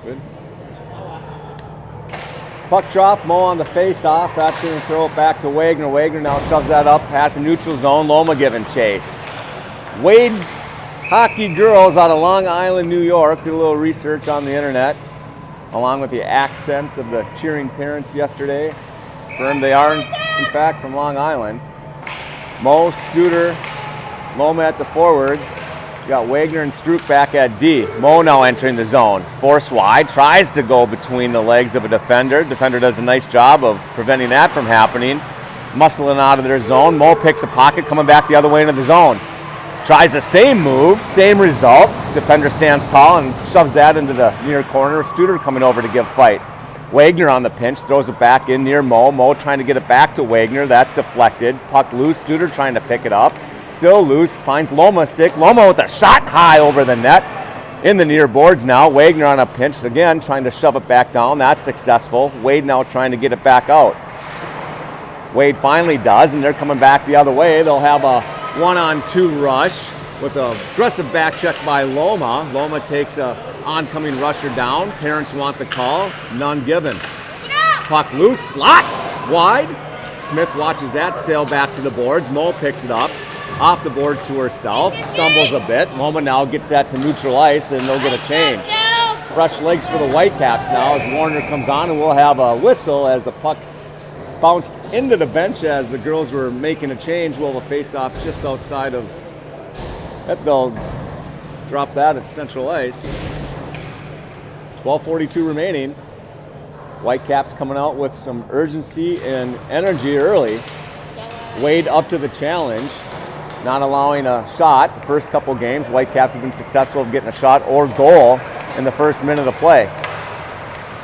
Good. Puck drop, Mo on the face-off. That's going to throw it back to Wagner. Wagner now shoves that up past the neutral zone. Loma giving chase. Wade hockey girls out of Long Island, New York, did a little research on the internet, along with the accents of the cheering parents yesterday. Confirmed they are, in fact, from Long Island. Mo, Studer, Loma at the forwards. You got Wagner and Stroop back at D. Mo now entering the zone. Forced wide, tries to go between the legs of a defender. Defender does a nice job of preventing that from happening. Muscling out of their zone. Mo picks a pocket, coming back the other way into the zone. Tries the same move, same result. Defender stands tall and shoves that into the near corner. Studer coming over to give fight. Wagner on the pinch, throws it back in near Mo. Mo trying to get it back to Wagner. That's deflected. Puck loose. Studer trying to pick it up. Still loose, finds Loma stick. Loma with a shot high over the net. In the near boards now. Wagner on a pinch again, trying to shove it back down. That's successful. Wade now trying to get it back out. Wade finally does, and they're coming back the other way. They'll have a 1-on-2 rush with an aggressive back check by Loma. Loma takes a oncoming rusher down. Parents want the call. None given. Puck loose, slot wide. Smith watches that sail back to the boards. Mo picks it up. Off the boards to herself, stumbles a bit. Loma now gets that to neutral ice, and they'll get a change. Fresh legs for the Whitecaps now as Warner comes on, and we'll have a whistle as the puck bounced into the bench as the girls were making a change. We'll have a face-off just outside of that. They'll drop that at central ice. 12:42 remaining. Whitecaps coming out with some urgency and energy early. Wade up to the challenge. Not allowing a shot. The first couple games, Whitecaps have been successful of getting a shot or goal in the first minute of play.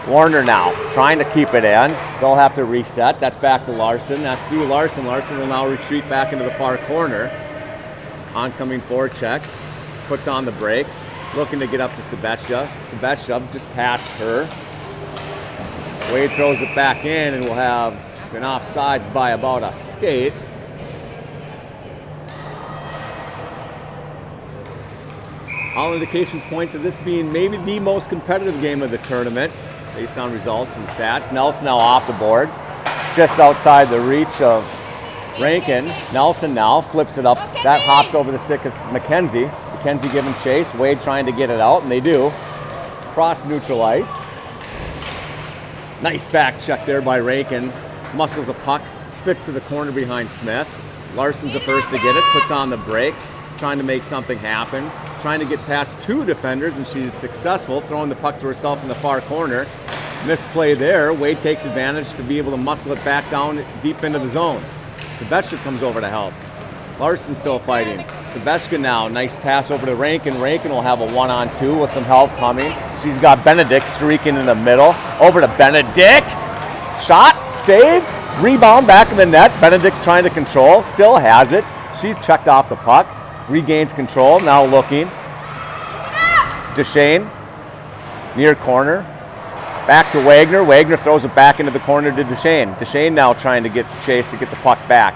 Warner now trying to keep it in. They'll have to reset. That's back to Larson. That's through Larson. Larson will now retreat back into the far corner. Oncoming forecheck. Puts on the brakes. Looking to get up to Sebestia. Sebestia just past her. Wade throws it back in, and we'll have an offsides by about a skate. All indications point to this being maybe the most competitive game of the tournament based on results and stats. Nelson now off the boards, just outside the reach of Rankin. Nelson now flips it up. That hops over the stick of McKenzie. McKenzie giving chase. Wade trying to get it out, and they do. Cross neutral ice. Nice back check there by Rankin. Muscles a puck, spits to the corner behind Smith. Larson's the first to get it, puts on the brakes, trying to make something happen. Trying to get past two defenders, and she's successful, throwing the puck to herself in the far corner. Misplay there. Wade takes advantage to be able to muscle it back down deep into the zone. Sebestia comes over to help. Larson still fighting. Sebestia now, nice pass over to Rankin. Rankin will have a 1-on-2 with some help coming. She's got Benedict streaking in the middle. Over to Benedict. Shot, save, rebound back in the net. Benedict trying to control, still has it. She's checked off the puck. Regains control, now looking. Deshane, near corner. Back to Wagner. Wagner throws it back into the corner to Deshane. Deshane now trying to get chase to get the puck back.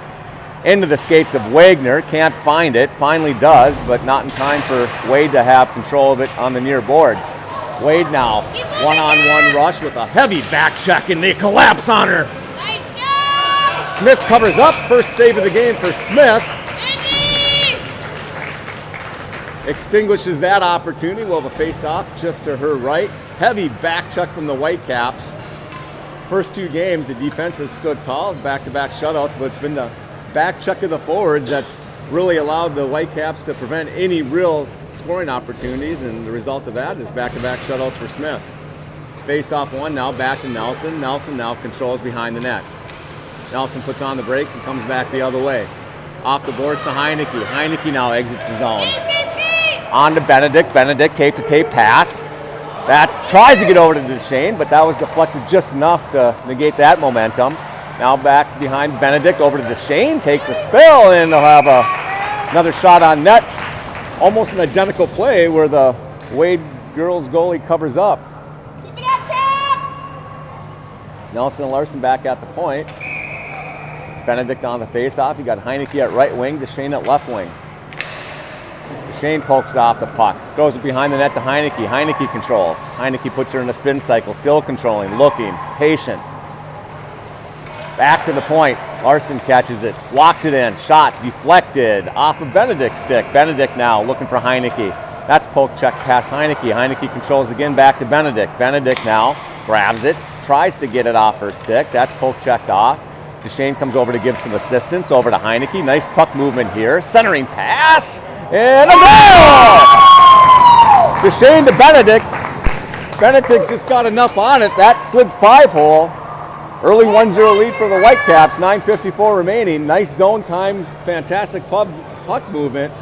Into the skates of Wagner, can't find it. Finally does, but not in time for Wade to have control of it on the near boards. Wade now, 1-on-1 rush with a heavy back check, and they collapse on her. Smith covers up, first save of the game for Smith. Extinguishes that opportunity. We'll have a face-off just to her right. Heavy back check from the Whitecaps. First two games, the defense has stood tall, back-to-back shutouts, but it's been the back check of the forwards that's really allowed the Whitecaps to prevent any real scoring opportunities, and the result of that is back-to-back shutouts for Smith. Face-off one now, back to Nelson. Nelson now controls behind the net. Nelson puts on the brakes and comes back the other way. Off the boards to Heineke. Heineke now exits the zone. On to Benedict. Benedict tape-to-tape pass. That tries to get over to Deshane, but that was deflected just enough to negate that momentum. Now back behind Benedict over to Deshane. Takes a spill, and they'll have another shot on net. Almost an identical play where the Wade girls goalie covers up. Keep it up, Caps! Nelson and Larson back at the point. Benedict on the face-off. You got Heineke at right wing, Deshane at left wing. Shane pokes off the puck, throws it behind the net to Heineke. Heineke controls. Heineke puts her in a spin cycle, still controlling, looking, patient. Back to the point. Larson catches it, walks it in, shot deflected off of Benedict's stick. Benedict now looking for Heineke. That's poke check past Heineke. Heineke controls again, back to Benedict. Benedict now grabs it, tries to get it off her stick. That's poke checked off. Duchesne comes over to give some assistance over to Heineke. Nice puck movement here. Centering pass. And a goal! Duchesne to Benedict. Benedict just got enough on it. That slid 5-hole. Early 1-0 lead for the Whitecaps. 9:54 remaining. Nice zone time. Fantastic puck movement.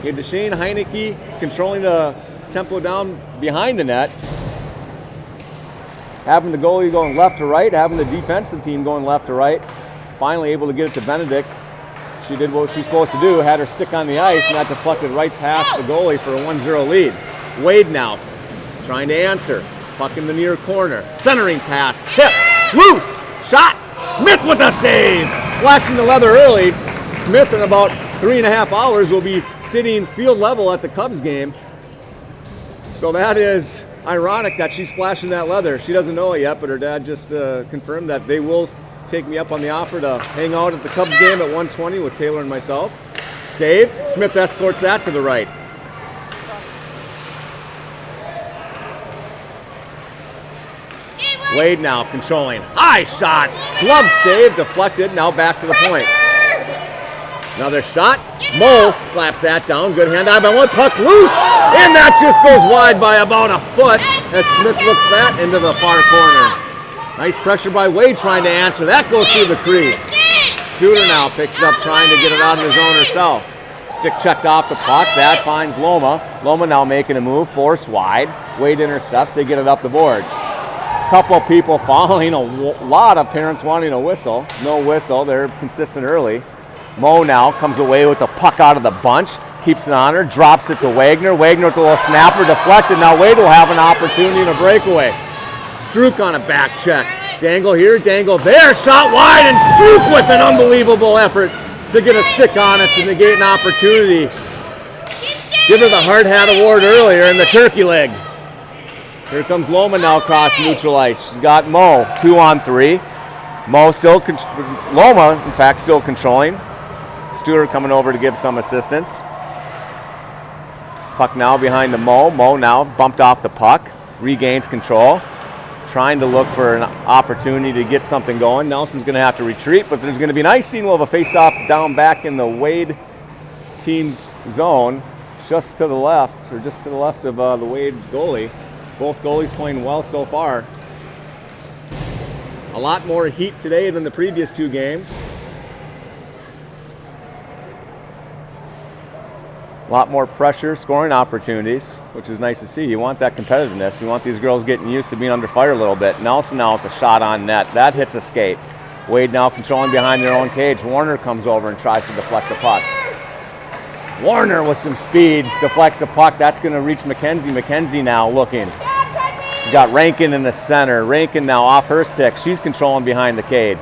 You have Duchesne, Heineke controlling the tempo down behind the net. Having the goalie going left to right. Having the defensive team going left to right. Finally able to get it to Benedict. She did what she's supposed to do, had her stick on the ice, and that deflected right past the goalie for a 1-0 lead. Wade now trying to answer. Puck in the near corner. Centering pass, tipped, loose, shot. Smith with a save. Flashing the leather early. Smith in about 3.5 hours will be sitting field level at the Cubs game. So that is ironic that she's flashing that leather. She doesn't know it yet, but her dad just confirmed that they will take me up on the offer to hang out at the Cubs game at 1:20 with Taylor and myself. Save. Smith escorts that to the right. Wade now controlling. High shot. Glove save. Deflected. Now back to the point. Another shot. Mo slaps that down. Good hand eye by one. Puck loose. And that just goes wide by about a foot as Smith looks that into the far corner. Nice pressure by Wade trying to answer. That goes through the crease. Studer now picks it up trying to get it out of the zone herself. Stick checked off the puck. That finds Loma. Loma now making a move. Forced wide. Wade intercepts. They get it up the boards. Couple people following. A lot of parents wanting a whistle. No whistle. They're consistent early. Mo now comes away with the puck out of the bunch. Keeps it on her. Drops it to Wagner. Wagner with a little snapper. Deflected. Now Wade will have an opportunity in a breakaway. Struck on a back check. Dangle here, dangle there, shot wide, and Struck with an unbelievable effort to get a stick on it to negate an opportunity. Give her the hard hat award earlier in the turkey leg. Here comes Loma now across neutral ice. She's got Mo, 2-on-3. Mo still, Loma, in fact, still controlling. Stewart coming over to give some assistance. Puck now behind the Mo. Mo now bumped off the puck, regains control. Trying to look for an opportunity to get something going. Nelson's going to have to retreat, but there's going to be an ice scene. We'll have a face-off down back in the Wade team's zone, just to the left, or just to the left of the Wade's goalie. Both goalies playing well so far. A lot more heat today than the previous two games. A lot more pressure, scoring opportunities, which is nice to see. You want that competitiveness. You want these girls getting used to being under fire a little bit. Nelson now with the shot on net. That hits a skate. Wade now controlling behind their own cage. Warner comes over and tries to deflect the puck. Warner with some speed deflects the puck. That's going to reach McKenzie. McKenzie now looking. You got Rankin in the center. Rankin now off her stick. She's controlling behind the cage.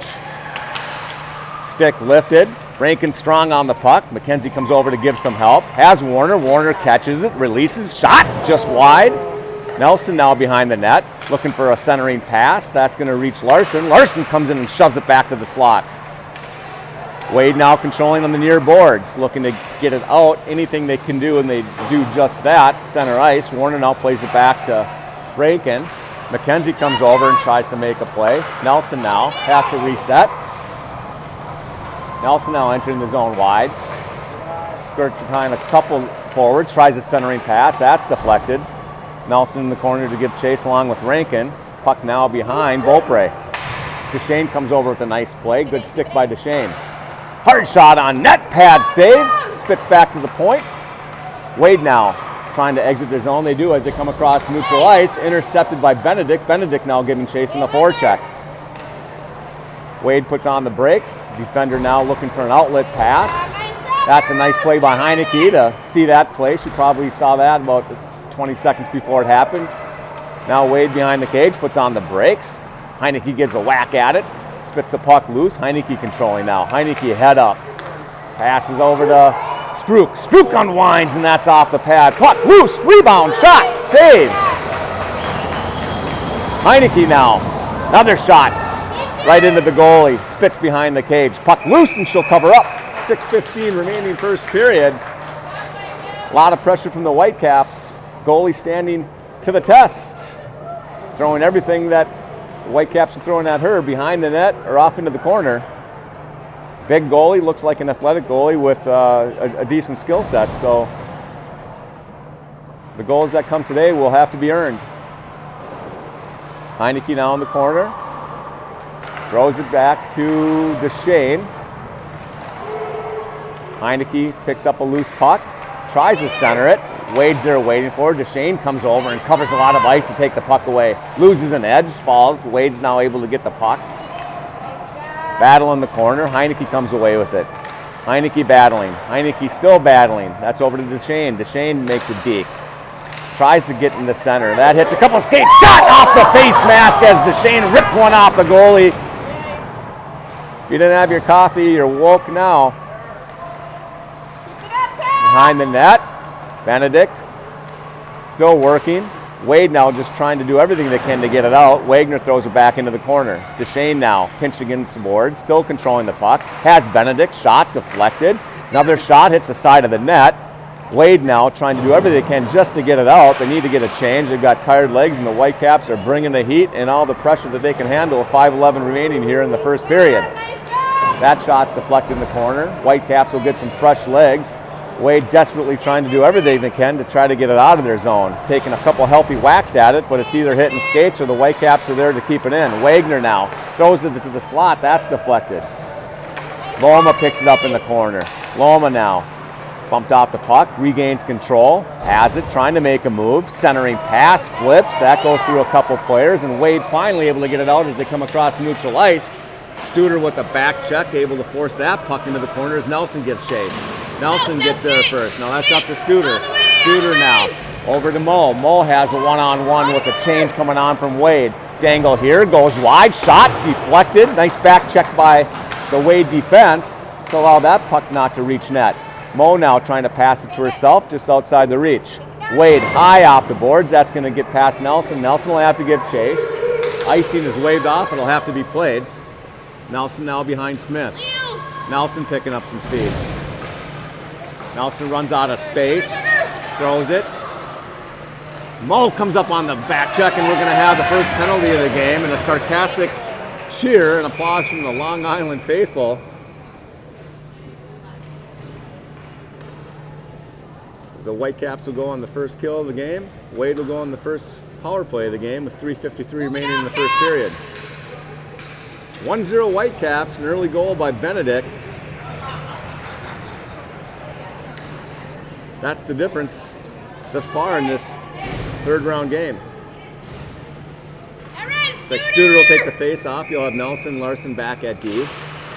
Stick lifted. Rankin strong on the puck. McKenzie comes over to give some help. Has Warner. Warner catches it, releases, shot just wide. Nelson now behind the net, looking for a centering pass. That's going to reach Larson. Larson comes in and shoves it back to the slot. Wade now controlling on the near boards, looking to get it out. Anything they can do, and they do just that. Center ice. Warner now plays it back to Rankin. McKenzie comes over and tries to make a play. Nelson now has to reset. Nelson now entering the zone wide. Skirts behind a couple forwards, tries a centering pass. That's deflected. Nelson in the corner to give chase along with Rankin. Puck now behind Beaupre. Duchesne comes over with a nice play. Good stick by Duchesne. Hard shot on net, pad save. Spits back to the point. Wade now trying to exit their zone. They do as they come across neutral ice. Intercepted by Benedict. Benedict now giving chase in the forecheck. Wade puts on the brakes. Defender now looking for an outlet pass. That's a nice play by Heineke to see that play. She probably saw that about 20 seconds before it happened. Now Wade behind the cage puts on the brakes. Heineke gives a whack at it. Spits the puck loose. Heineke controlling now. Heineke head up. Passes over to Strook unwinds, and that's off the pad. Puck loose, rebound, shot, save. Heineke now, another shot, right into the goalie. Spits behind the cage. Puck loose, and she'll cover up. 6:15 remaining first period. A lot of pressure from the Whitecaps. Goalie standing to the test, throwing everything that the Whitecaps are throwing at her behind the net or off into the corner. Big goalie, looks like an athletic goalie with a decent skill set. So the goals that come today will have to be earned. Heineke now in the corner. Throws it back to Deshane. Heineke picks up a loose puck. Tries to center it. Wade's there waiting for it. Deshane comes over and covers a lot of ice to take the puck away. Loses an edge, falls. Wade's now able to get the puck. Battle in the corner. Heineke comes away with it. Heineke battling. Heineke still battling. That's over to Deshane. Deshane makes a deke. Tries to get in the center. That hits a couple of skates. Shot off the face mask as Deshane ripped one off the goalie. If you didn't have your coffee, you're woke now. Behind the net. Benedict still working. Wade now just trying to do everything they can to get it out. Wagner throws it back into the corner. Deshane now pinched against the board, still controlling the puck. Has Benedict, shot deflected. Another shot hits the side of the net. Wade now trying to do everything they can just to get it out. They need to get a change. They've got tired legs, and the Whitecaps are bringing the heat and all the pressure that they can handle. 5:11 remaining here in the first period. That shot's deflected in the corner. Whitecaps will get some fresh legs. Wade desperately trying to do everything they can to try to get it out of their zone. Taking a couple healthy whacks at it, but it's either hitting skates or the Whitecaps are there to keep it in. Wagner now throws it to the slot. That's deflected. Loma picks it up in the corner. Loma now bumped off the puck, regains control, has it, trying to make a move. Centering pass, flips. That goes through a couple players, and Wade finally able to get it out as they come across neutral ice. Studer with a back check, able to force that puck into the corner as Nelson gets chased. Nelson gets there first. Now that's up to Studer. Studer now over to Mo. Mo has a one-on-one with a change coming on from Wade. Dangle here, goes wide, shot, deflected. Nice back check by the Wade defense to allow that puck not to reach net. Mo now trying to pass it to herself just outside the reach. Wade high off the boards. That's going to get past Nelson. Nelson will have to give chase. Icing is waved off. It'll have to be played. Nelson now behind Smith. Nelson picking up some speed. Nelson runs out of space, throws it. Mo comes up on the back check, and we're going to have the first penalty of the game, and a sarcastic cheer and applause from the Long Island faithful. As the Whitecaps will go on the first kill of the game, Wade will go on the first power play of the game with 3:53 remaining in the first period. 1-0 Whitecaps, an early goal by Benedict. That's the difference thus far in this third round game. Like Studer will take the face off. You'll have Nelson, Larson back at D.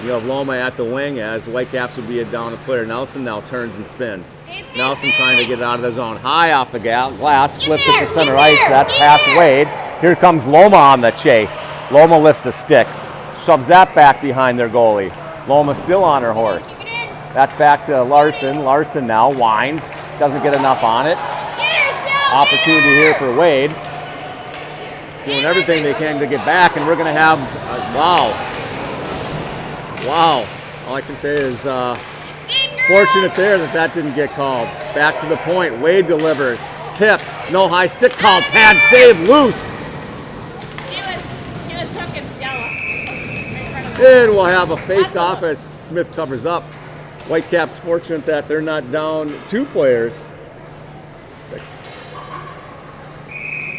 You'll have Loma at the wing as Whitecaps will be a down a player. Nelson now turns and spins. Nelson trying to get it out of the zone. High off the glass, flips it to center ice. That's past Wade. Here comes Loma on the chase. Loma lifts a stick, shoves that back behind their goalie. Loma still on her horse. That's back to Larson. Larson now winds, doesn't get enough on it. Opportunity here for Wade. Doing everything they can to get back, and we're going to have, wow. All I can say is fortunate there that didn't get called. Back to the point, Wade delivers. Tipped, no high stick called, pad save, loose. She was hooking Stella. And we'll have a face-off as Smith covers up. Whitecaps fortunate that they're not down two players.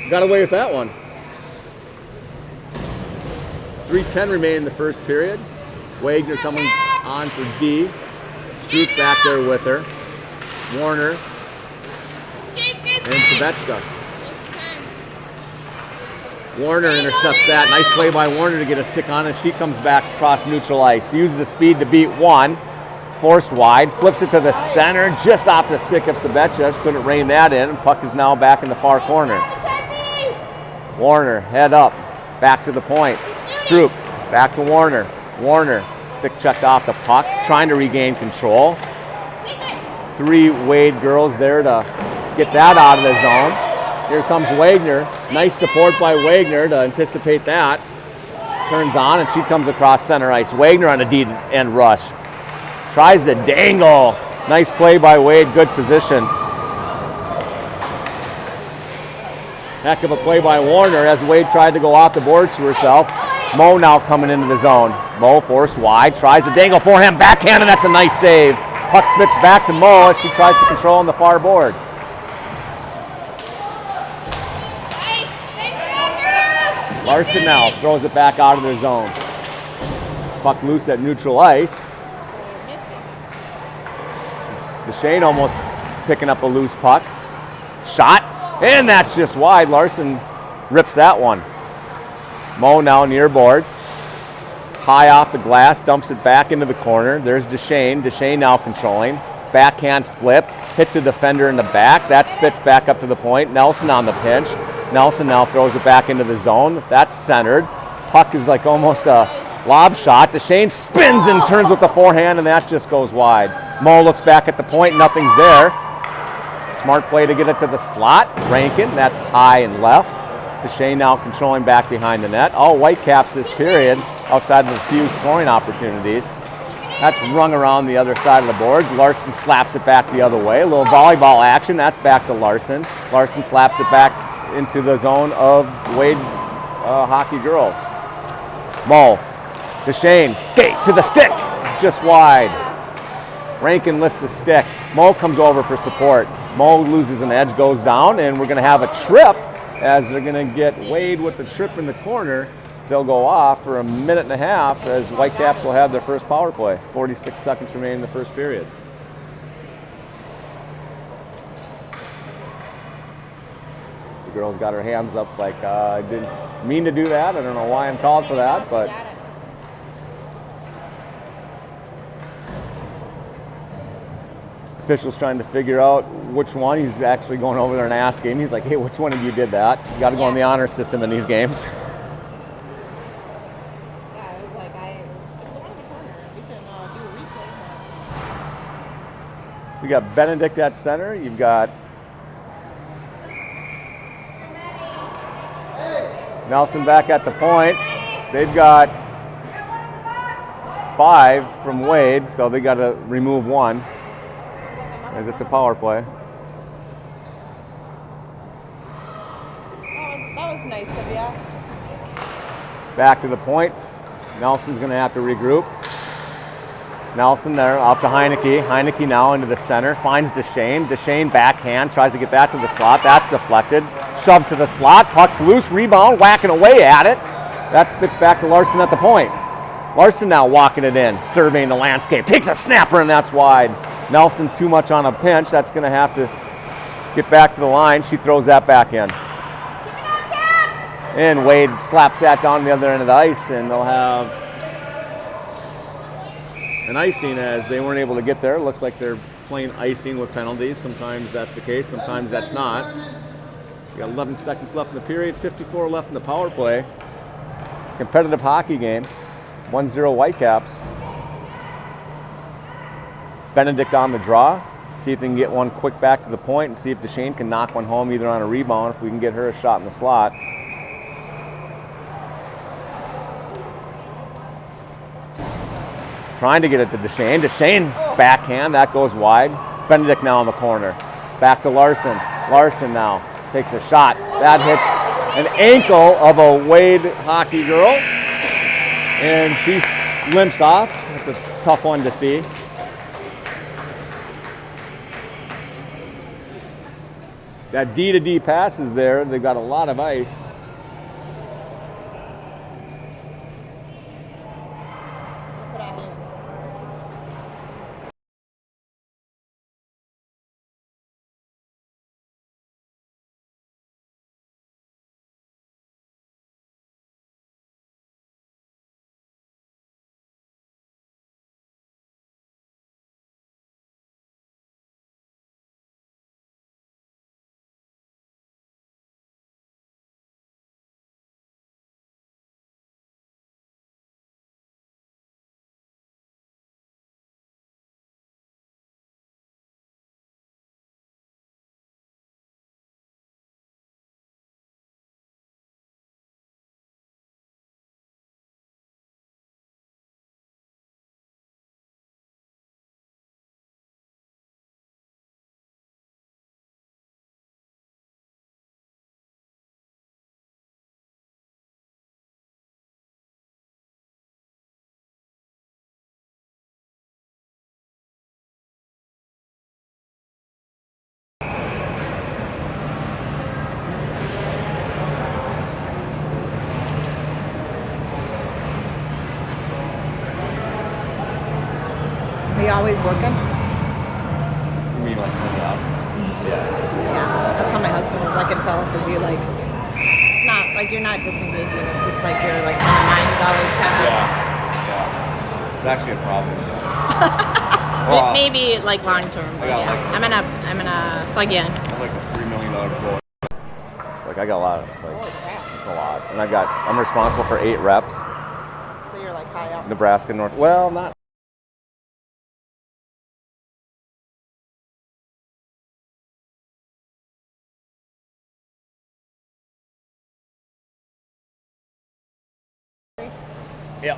Got away with that one. 3:10 remain in the first period. Wagner coming on for D. Strook back there with her. Warner. And Savechka. Warner intercepts that. Nice play by Warner to get a stick on as she comes back across neutral ice. Uses the speed to beat one. Forced wide. Flips it to the center. Just off the stick of Savechka. Couldn't rein that in. Puck is now back in the far corner. Warner, head up. Back to the point. Strook. Back to Warner. Warner. Stick checked off the puck. Trying to regain control. 3 Wade girls there to get that out of the zone. Here comes Wagner. Nice support by Wagner to anticipate that. Turns on and she comes across center ice. Wagner on a deep end rush. Tries to dangle. Nice play by Wade, good position. Heck of a play by Warner as Wade tried to go off the boards to herself. Mo now coming into the zone. Mo forced wide, tries to dangle forehand, backhand, and that's a nice save. Puck spits back to Mo as she tries to control on the far boards. Larson now throws it back out of their zone. Puck loose at neutral ice. DeShane almost picking up a loose puck. Shot, and that's just wide. Larson rips that one. Mo now near boards. High off the glass, dumps it back into the corner. There's DeShane. DeShane now controlling. Backhand flip, hits a defender in the back. That spits back up to the point. Nelson on the pinch. Nelson now throws it back into the zone. That's centered. Puck is like almost a lob shot. DeShane spins and turns with the forehand, and that just goes wide. Mo looks back at the point. Nothing's there. Smart play to get it to the slot. Rankin, that's high and left. DeShane now controlling back behind the net. All Whitecaps this period, outside of a few scoring opportunities. That's rung around the other side of the boards. Larson slaps it back the other way. A little volleyball action. That's back to Larson. Larson slaps it back into the zone of Wade hockey girls. Mo. DeShane. Skate to the stick. Just wide. Rankin lifts the stick. Mo comes over for support. Mo loses an edge, goes down, and we're going to have a trip as they're going to get Wade with the trip in the corner. They'll go off for a minute and a half as Whitecaps will have their first power play. 46 seconds remaining in the first period. The girl's got her hands up like, I didn't mean to do that. I don't know why I'm called for that, but official's trying to figure out which one. He's actually going over there and asking. He's like, hey, which one of you did that? You got to go on the honor system in these games. So you got Benedict at center. You've got Nelson back at the point. They've got 5 from Wade, so they got to remove 1 as it's a power play. That was nice of you. Back to the point. Nelson's going to have to regroup. Nelson there, up to Heineke. Heineke now into the center, finds DeShane. DeShane backhand, tries to get that to the slot. That's deflected. Shoved to the slot, puck's loose, rebound, whacking away at it. That spits back to Larson at the point. Larson now walking it in, surveying the landscape. Takes a snapper, and that's wide. Nelson too much on a pinch. That's going to have to get back to the line. She throws that back in. And Wade slaps that down the other end of the ice, and they'll have an icing as they weren't able to get there. Looks like they're playing icing with penalties. Sometimes that's the case, sometimes that's not. We got 11 seconds left in the period, 54 left in the power play. Competitive hockey game, 1-0 Whitecaps. Benedict on the draw. See if they can get one quick back to the point and see if DeShane can knock one home either on a rebound, if we can get her a shot in the slot. Trying to get it to DeShane. DeShane backhand, that goes wide. Benedict now in the corner. Back to Larson. Larson now takes a shot. That hits an ankle of a Wade hockey girl. And she limps off. That's a tough one to see. That D-to-D pass is there. They've got a lot of ice. always working? You mean like my job? Yeah, that's how my husband is. I can tell because you like, it's not like you're not disengaging. It's just like you're like kind of mind's always kind of. Yeah. It's actually a problem. Well, Maybe like long term. I got Yeah. I'm gonna plug you in. It's like a $3 million quote. It's like I got a lot of it. It's like Holy crap. it's a lot, and I'm responsible for 8 reps. So you're like high up. Nebraska, North. Well, not. Yeah.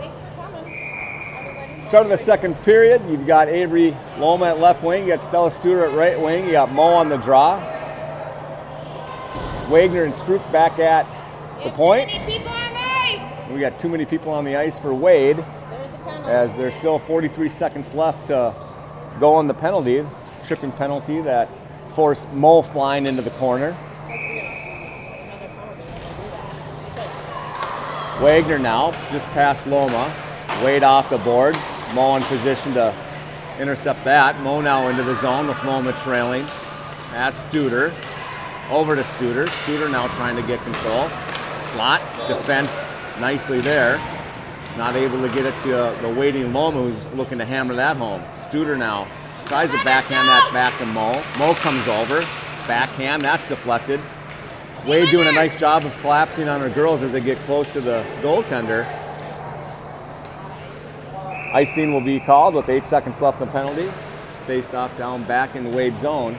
Thanks for coming, everybody. Start of the second period. You've got Avery Loma at left wing. You got Stella Stewart at right wing. You got Mo on the draw. Wagner and Stroop back at the point. Too many people on the ice. We got too many people on the ice for Wade, There's a penalty. as there's still 43 seconds left to go on the penalty, tripping penalty that forced Mo flying into the corner. Wagner now, just past Loma. Wade off the boards. Mo in position to intercept that. Mo now into the zone with Loma trailing. Past Studer. Over to Studer. Studer now trying to get control. Slot. Defense nicely there. Not able to get it to the waiting Loma, who's looking to hammer that home. Studer now tries to backhand that back to Mo. Mo comes over. Backhand. That's deflected. Wade doing a nice job of collapsing on her girls as they get close to the goaltender. Icing will be called with 8 seconds left on penalty. Face off down back in the Wade zone.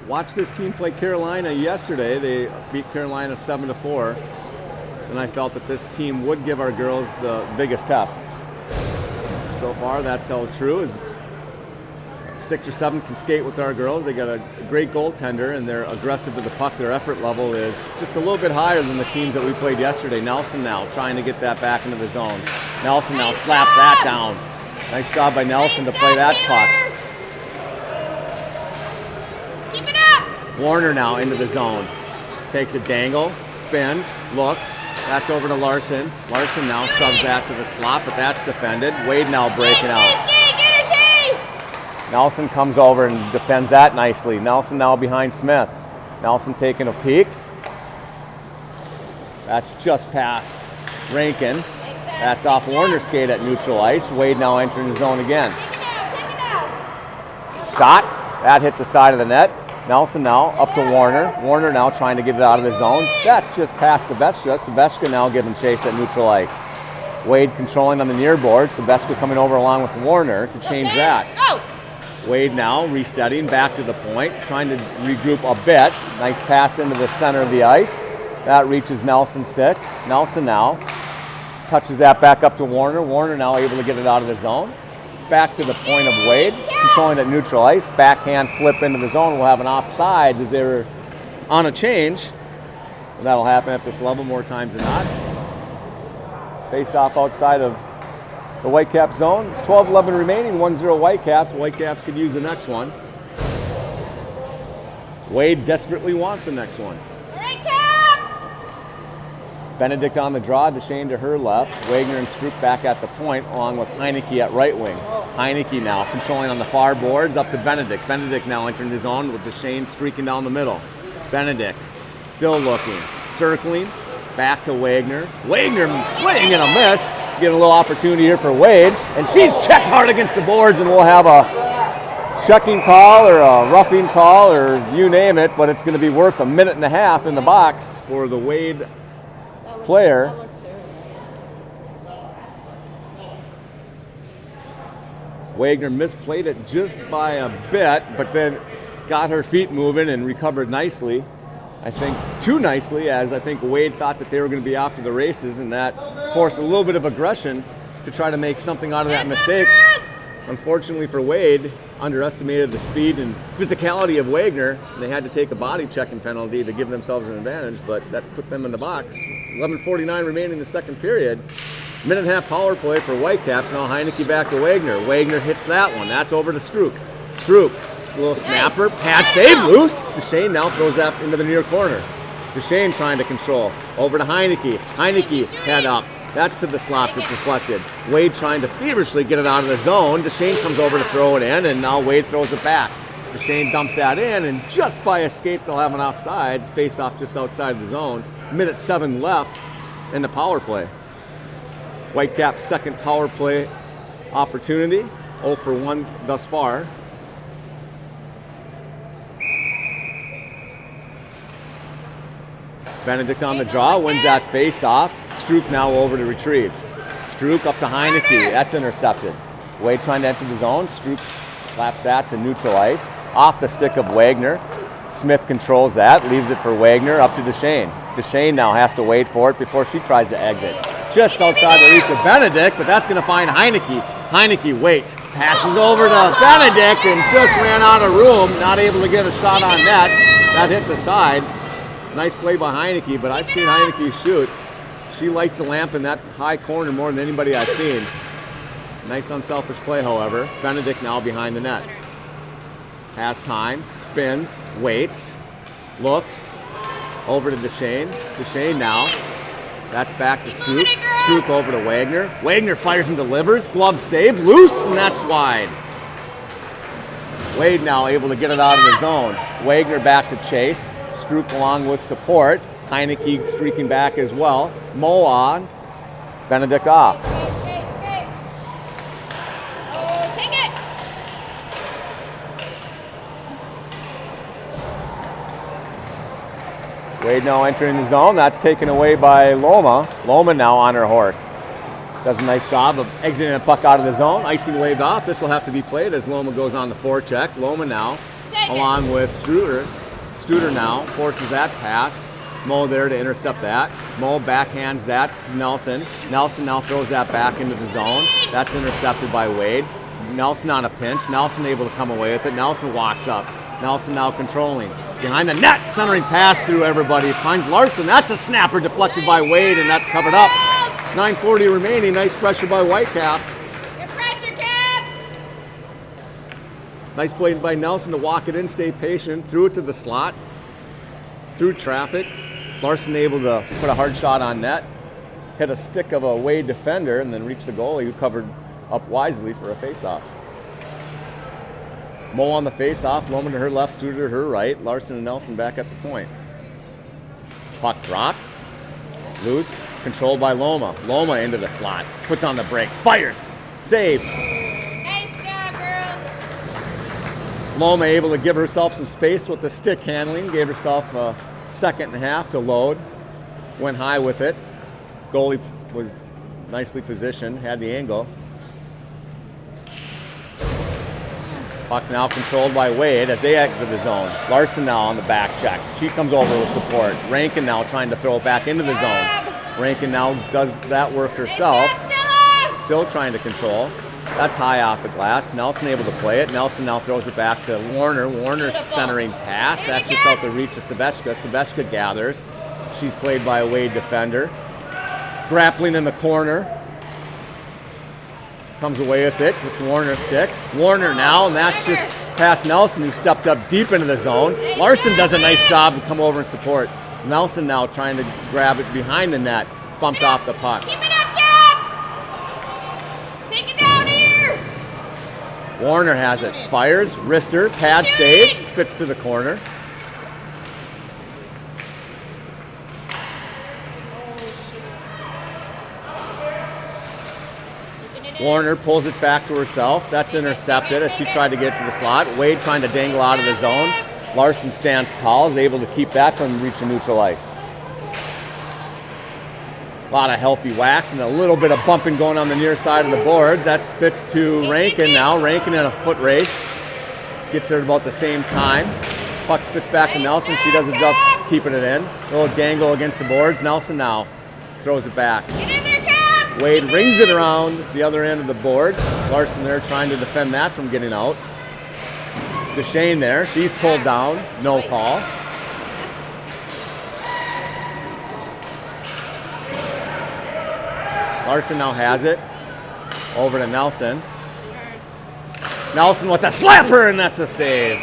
Watched this team play Carolina yesterday. They beat Carolina 7-4. And I felt that this team would give our girls the biggest test. So far, that's held true. 6 or 7 can skate with our girls. They got a great goaltender, and they're aggressive to the puck. Their effort level is just a little bit higher than the teams that we played yesterday. Nelson now trying to get that back into the zone. Nelson now slaps that down. Nice job by Nelson to play that puck. Keep it up. Warner now into the zone. Takes a dangle, spins, looks. That's over to Larson. Larson now shoves that to the slot, but that's defended. Wade now breaking out. Get her, T. Nelson comes over and defends that nicely. Nelson now behind Smith. Nelson taking a peek. That's just past Rankin. That's off Warner's skate at neutral ice. Wade now entering the zone again. Take it out. Shot. That hits the side of the net. Nelson now up to Warner. Warner now trying to get it out of the zone. That's just past Sebeska. Sebeska now giving chase at neutral ice. Wade controlling on the near board. Sebeska coming over along with Warner to change that. Go. Wade now resetting back to the point, trying to regroup a bit. Nice pass into the center of the ice. That reaches Nelson's stick. Nelson now touches that back up to Warner. Warner now able to get it out of the zone. Back to the point of Wade, controlling at neutral ice. Backhand flip into the zone. We'll have an offsides as they were on a change. That'll happen at this level more times than not. Face off outside of the Whitecap zone. 12-11 remaining, 1-0 Whitecaps. Whitecaps could use the next one. Wade desperately wants the next one. All right, Caps. Benedict on the draw, Deshane to her left. Wagner and Stroop back at the point, along with Heineke at right wing. Heineke now controlling on the far boards, up to Benedict. Benedict now entering the zone with Deshane streaking down the middle. Benedict still looking, circling, back to Wagner. Wagner swing and a miss. Get a little opportunity here for Wade, and she's checked hard against the boards, and we'll have a checking call or a roughing call or you name it, but it's going to be worth a minute and a half in the box for the Wade player. Wagner misplayed it just by a bit, but then got her feet moving and recovered nicely. I think too nicely, as I think Wade thought that they were going to be off to the races, and that forced a little bit of aggression to try to make something out of that mistake. Unfortunately for Wade, underestimated the speed and physicality of Wagner. They had to take a body checking penalty to give themselves an advantage, but that put them in the box. 11:49 remaining in the second period. Minute and a half power play for Whitecaps. Now Heineke back to Wagner. Wagner hits that one. That's over to Stroop. Stroop, it's a little snapper. Pad save, loose. Deshane now throws that into the near corner. Deshane trying to control. Over to Heineke. Heineke head up. That's to the slot that's deflected. Wade trying to feverishly get it out of the zone. Deshane comes over to throw it in, and now Wade throws it back. Deshane dumps that in, and just by escape, they'll have an offsides. Face off just outside the zone. Minute 7 left in the power play. Whitecaps' second power play opportunity. 0 for 1 thus far. Benedict on the draw, wins that face-off. Stroop now over to retrieve. Stroop up to Heineke, that's intercepted. Wade trying to enter the zone. Stroop slaps that to neutral ice. Off the stick of Wagner. Smith controls that, leaves it for Wagner, up to Deshane. Deshane now has to wait for it before she tries to exit. Just outside the reach of Benedict, but that's going to find Heineke. Heineke waits, passes over to Benedict, and just ran out of room, not able to get a shot on net. That hit the side. Nice play by Heineke, but I've seen Heineke shoot. She lights the lamp in that high corner more than anybody I've seen. Nice unselfish play, however. Benedict now behind the net. Has time, spins, waits, looks, over to Deshane. Deshane now. That's back to Stroop. Stroop over to Wagner. Wagner fires and delivers. Glove saved, loose, and that's wide. Wade now able to get it out of the zone. Wagner back to chase. Stroop along with support. Heineke streaking back as well. Mo on. Benedict off. Oh, take it. Wade now entering the zone. That's taken away by Loma. Loma now on her horse. Does a nice job of exiting the puck out of the zone. Icing waved off. This will have to be played as Loma goes on the forecheck. Loma now along with Struder. Struder now forces that pass. Mo there to intercept that. Mo backhands that to Nelson. Nelson now throws that back into the zone. That's intercepted by Wade. Nelson on a pinch. Nelson able to come away with it. Nelson walks up. Nelson now controlling. Behind the net, centering pass through everybody. Finds Larson. That's a snapper deflected by Wade, and that's covered up. 9:40 remaining. Nice pressure by Whitecaps. Good pressure, Caps. Nice play by Nelson to walk it in, stay patient. Threw it to the slot. Through traffic. Larson able to put a hard shot on net. Hit a stick of a Wade defender and then reached the goalie who covered up wisely for a faceoff. Mo on the face-off, Loman to her left, Studer to her right. Larson and Nelson back at the point. Puck drop. Loose. Controlled by Loma. Loma into the slot. Puts on the brakes. Fires. Save. Nice job, girls. Loma able to give herself some space with the stick handling. Gave herself a second and a half to load. Went high with it. Goalie was nicely positioned. Had the angle. Puck now controlled by Wade as they exit the zone. Larson now on the back check. She comes over with support. Rankin now trying to throw it back into the zone. Rankin now does that work herself. Still trying to control. That's high off the glass. Nelson able to play it. Nelson now throws it back to Warner. Warner centering pass. That's just out the reach of Sebeshka. Sebeshka gathers. She's played by a Wade defender. Grappling in the corner. Comes away with it. It's Warner's stick. Warner now, and that's just past Nelson, who stepped up deep into the zone. Larson does a nice job to come over and support. Nelson now trying to grab it behind the net. Bumped off the puck. Keep it up, Caps. Take it down here. Warner has it. Fires. Wrister. Pad save. Spits to the corner. Warner pulls it back to herself. That's intercepted as she tried to get to the slot. Wade trying to dangle out of the zone. Larson stands tall, is able to keep that from reaching neutral ice. A lot of healthy whacks and a little bit of bumping going on the near side of the boards. That spits to Rankin now. Rankin in a foot race. Gets her at about the same time. Puck spits back to Nelson. She does a job keeping it in. A little dangle against the boards. Nelson now throws it back. Wade rings it around the other end of the board. Larson there trying to defend that from getting out. Deshane there. She's pulled down. No call. Larson now has it. Over to Nelson. Nelson with a slapper, and that's a save.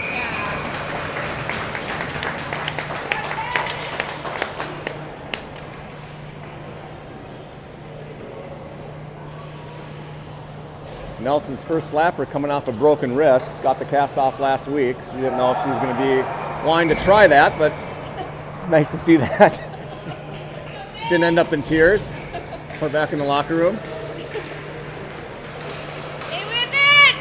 Nelson's first slapper coming off a broken wrist. Got the cast off last week, so we didn't know if she was going to be wanting to try that, but it's nice to see that. Didn't end up in tears. We're back in the locker room. Stay with it!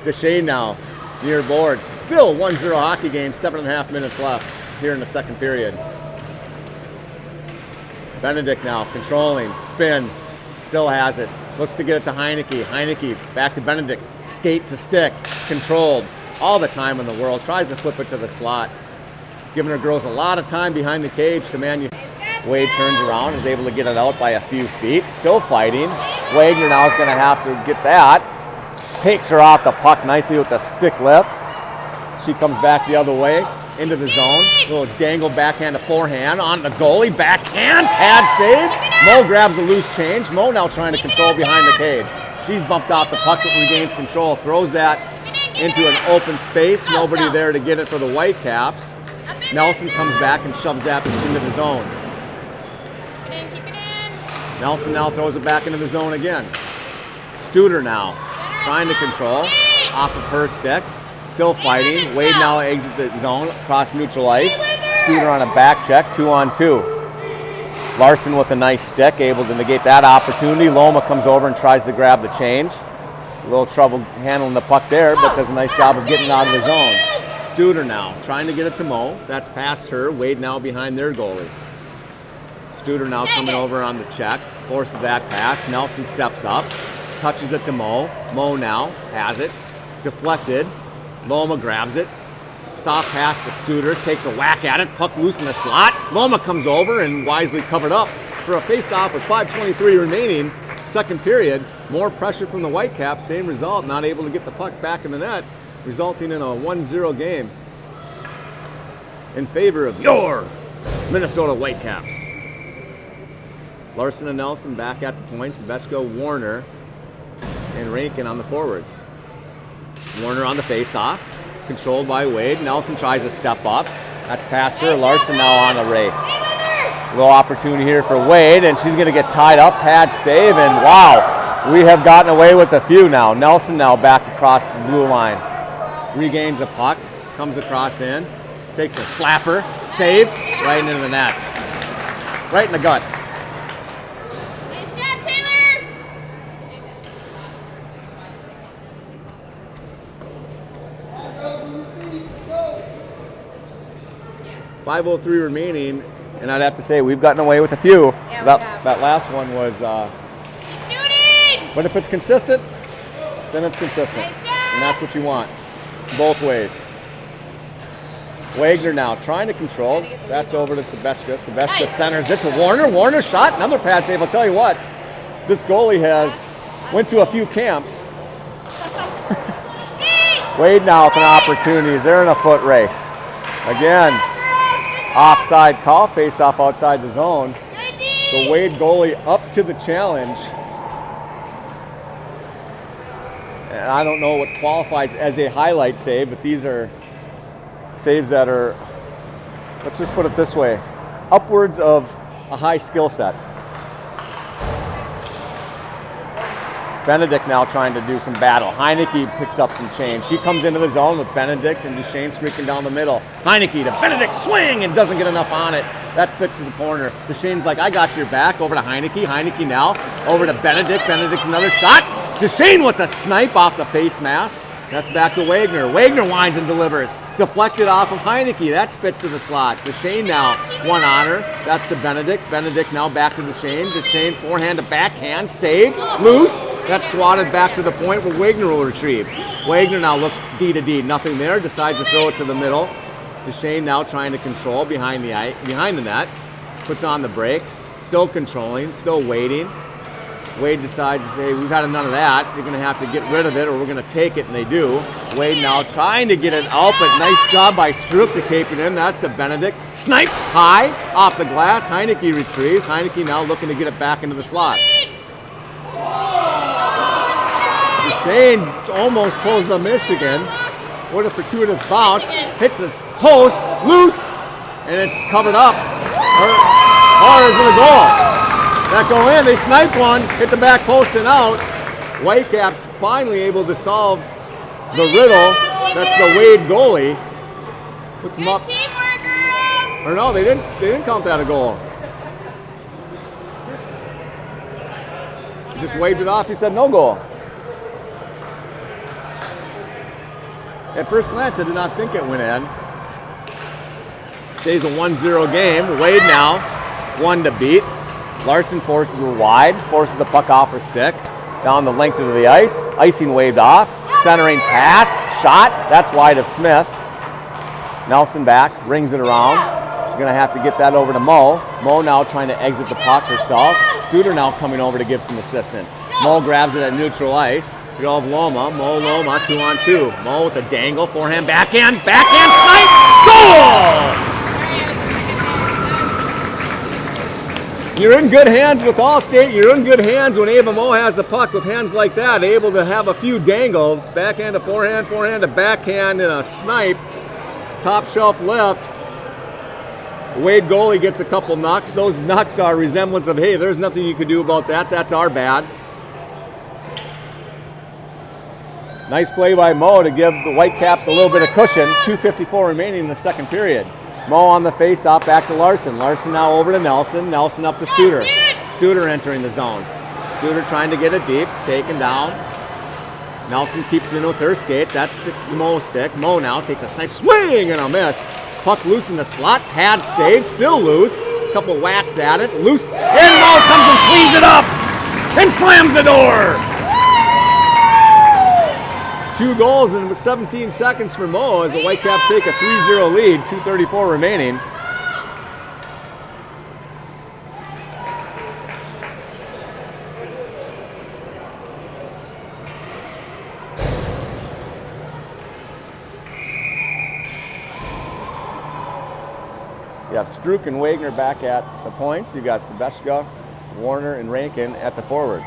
DeShane now, near boards. Still 1-0 hockey game, 7.5 minutes left here in the second period. Benedict now controlling, spins, still has it. Looks to get it to Heineke. Heineke back to Benedict. Skate to stick, controlled. All the time in the world. Tries to flip it to the slot. Giving her girls a lot of time behind the cage to Wade turns around, is able to get it out by a few feet. Still fighting. Wagner now is going to have to get that. Takes her off the puck nicely with a stick lift. She comes back the other way into the zone. Little dangle backhand to forehand on the goalie. Backhand, pad save. Mo grabs a loose change. Mo now trying to control behind the cage. She's bumped off the puck, but regains control. Throws that into an open space. Nobody there to get it for the Whitecaps. Nelson comes back and shoves that into the zone. Keep it in. Nelson now throws it back into the zone again. Studer now trying to control off of her stick. Still fighting. Wade now exits the zone across neutral ice. Studer on a back check, 2-on-2. Larson with a nice stick, able to negate that opportunity. Loma comes over and tries to grab the change. A little trouble handling the puck there, but does a nice job of getting out of the zone. Studer now trying to get it to Mo. That's past her. Wade now behind their goalie. Studer now coming over on the check. Forces that pass. Nelson steps up. Touches it to Mo. Mo now has it. Deflected. Loma grabs it. Soft pass to Studer. Takes a whack at it. Puck loose in the slot. Loma comes over and wisely covered up for a face-off with 5:23 remaining. Second period. More pressure from the Whitecaps. Same result. Not able to get the puck back in the net, resulting in a 1-0 game in favor of your Minnesota Whitecaps. Larson and Nelson back at the points. Veshko, Warner, and Rankin on the forwards. Warner on the face-off, controlled by Wade. Nelson tries to step up. That's past her. Larson now on the race. Little opportunity here for Wade, and she's going to get tied up. Pad save, and wow, we have gotten away with a few now. Nelson now back across the blue line. Regains the puck, comes across in, takes a slapper, save, right into the net. Right in the gut. Nice job, Taylor! 5:03 remaining, and I'd have to say we've gotten away with a few. Yeah, That last one was, Shooting! but if it's consistent, then it's consistent. Nice job! And that's what you want, both ways. Wagner now trying to control. That's over to Sebeshka. Sebeshka centers it to Warner. Warner shot, another pad save. I'll tell you what, this goalie has went to a few camps. Wade now with an opportunity. They're in a foot race. Again, offside call, face off outside the zone. The Wade goalie up to the challenge. And I don't know what qualifies as a highlight save, but these are saves that are, let's just put it this way, upwards of a high skill set. Benedict now trying to do some battle. Heineke picks up some change. She comes into the zone with Benedict and DeShane streaking down the middle. Heineke to Benedict, swing, and doesn't get enough on it. That spits to the corner. DeShane's like, I got your back. Over to Heineke. Heineke now over to Benedict. Benedict another shot. DeShane with the snipe off the face mask. That's back to Wagner. Wagner winds and delivers. Deflected off of Heineke. That spits to the slot. DeShane now one on her. That's to Benedict. Benedict now back to DeShane. DeShane forehand to backhand. Save. Loose. That's swatted back to the point where Wagner will retrieve. Wagner now looks D to D. Nothing there. Decides to throw it to the middle. DeShane now trying to control behind the net. Puts on the brakes. Still controlling. Still waiting. Wade decides to say, we've had none of that. You're going to have to get rid of it or we're going to take it, and they do. Wade now trying to get it out, but nice job by Stroop to keep it in. That's to Benedict. Snipe high off the glass. Heineke retrieves. Heineke now looking to get it back into the slot. Shane almost pulls the Michigan. What a fortuitous bounce. Hits his post, loose, and it's covered up. Hard in the goal. That go in, they snipe one, hit the back post and out. Whitecaps finally able to solve the riddle. That's the Wade goalie. Puts them up. Good teamwork, girls. Or no, they didn't count that a goal. He just waved it off. He said no goal. At first glance, I did not think it went in. Stays a 1-0 game. Wade now, 1 to beat. Larson forces her wide, forces the puck off her stick, down the length of the ice. Icing waved off. Centering pass, shot. That's wide of Smith. Nelson back, rings it around. She's going to have to get that over to Mo. Mo now trying to exit the puck herself. Studer now coming over to give some assistance. Mo grabs it at neutral ice. You have Loma. Mo, Loma, 2-on-2. Mo with the dangle, forehand, backhand, snipe, goal! You're in good hands with Allstate. You're in good hands when Ava Mo has the puck with hands like that, able to have a few dangles. Backhand to forehand, forehand to backhand, and a snipe. Top shelf lift. Wade goalie gets a couple knocks. Those knocks are resemblance of, hey, there's nothing you can do about that. That's our bad. Nice play by Mo to give the Whitecaps a little bit of cushion. 2:54 remaining in the second period. Mo on the face-off, back to Larson. Larson now over to Nelson. Nelson up to Studer. Studer entering the zone. Studer trying to get it deep, taken down. Nelson keeps it in with her skate. That's the Mo stick. Mo now takes a safe swing and a miss. Puck loose in the slot. Pad save, still loose. Couple whacks at it. Loose. And Mo comes and cleans it up and slams the door. 2 goals in 17 seconds for Mo as the Whitecaps take a 3-0 lead, 2:34 remaining. You have Struk and Wagner back at the points. You got Sebeska, Warner, and Rankin at the forwards.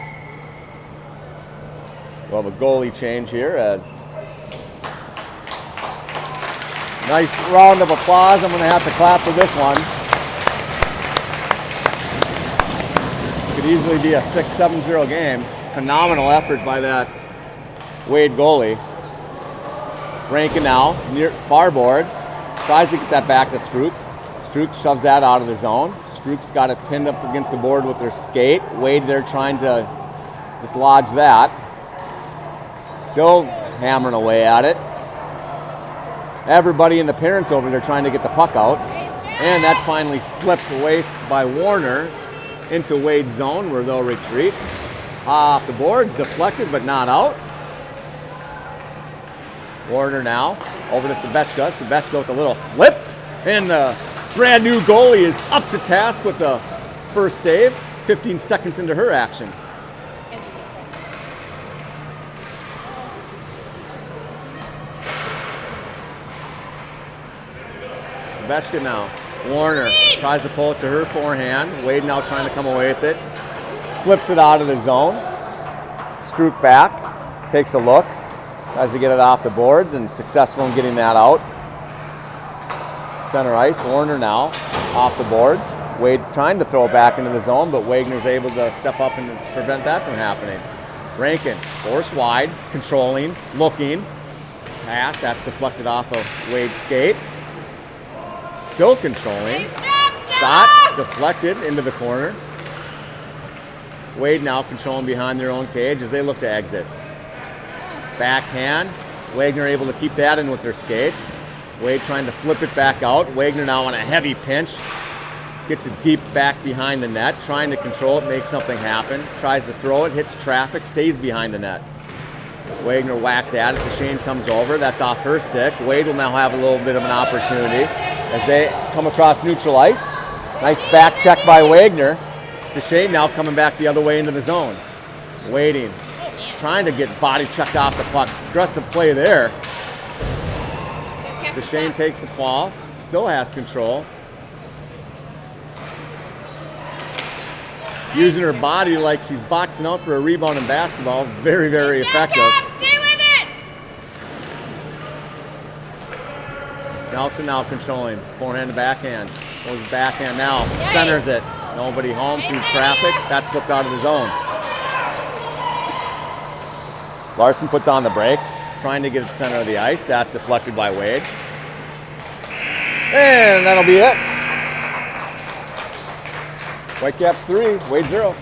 We'll have a goalie change here as nice round of applause. I'm going to have to clap for this one. Could easily be a 6-7-0 game. Phenomenal effort by that Wade goalie. Rankin now near far boards. Tries to get that back to Struk. Struk shoves that out of the zone. Struk's got it pinned up against the board with their skate. Wade there trying to dislodge that. Still hammering away at it. Everybody in the parents over there trying to get the puck out. And that's finally flipped away by Warner into Wade's zone where they'll retreat. Off the boards, deflected but not out. Warner now over to Sebeska. Sebeska with a little flip. And the brand new goalie is up to task with the first save. 15 seconds into her action. Sebeska now. Warner tries to pull it to her forehand. Wade now trying to come away with it. Flips it out of the zone. Struk back. Takes a look. Tries to get it off the boards and successful in getting that out. Center ice. Warner now off the boards. Wade trying to throw it back into the zone, but Wagner's able to step up and prevent that from happening. Rankin forced wide, controlling, looking. Pass. That's deflected off of Wade's skate. Still controlling. Shot deflected into the corner. Wade now controlling behind their own cage as they look to exit. Backhand. Wagner able to keep that in with their skates. Wade trying to flip it back out. Wagner now on a heavy pinch. Gets it deep back behind the net. Trying to control it, make something happen. Tries to throw it, hits traffic, stays behind the net. Wagner whacks at it. Deshane comes over. That's off her stick. Wade will now have a little bit of an opportunity as they come across neutral ice. Nice back check by Wagner. Deshane now coming back the other way into the zone. Waiting. Trying to get body checked off the puck. Aggressive play there. Deshane takes the fall. Still has control. Using her body like she's boxing out for a rebound in basketball. Very, very effective. Stay with it. Nelson now controlling. Forehand to backhand. Goes backhand now. Centers it. Nobody home through traffic. That's flipped out of the zone. Larson puts on the brakes, trying to get it center of the ice. That's deflected by Wade. And that'll be it. Whitecaps 3, Wade 0.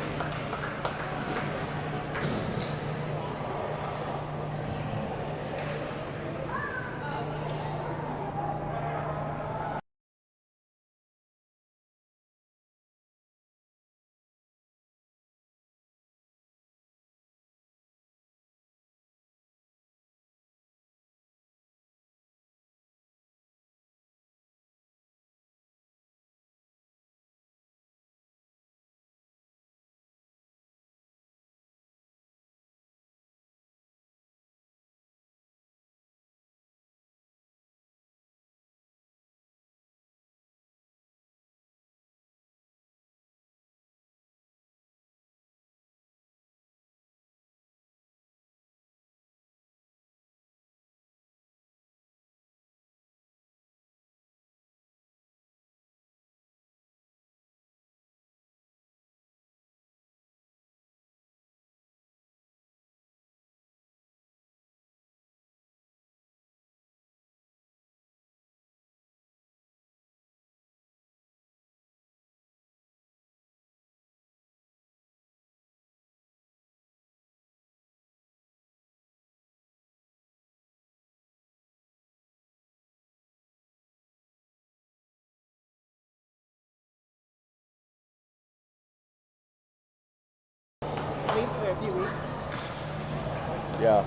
At least for a few weeks. Yeah.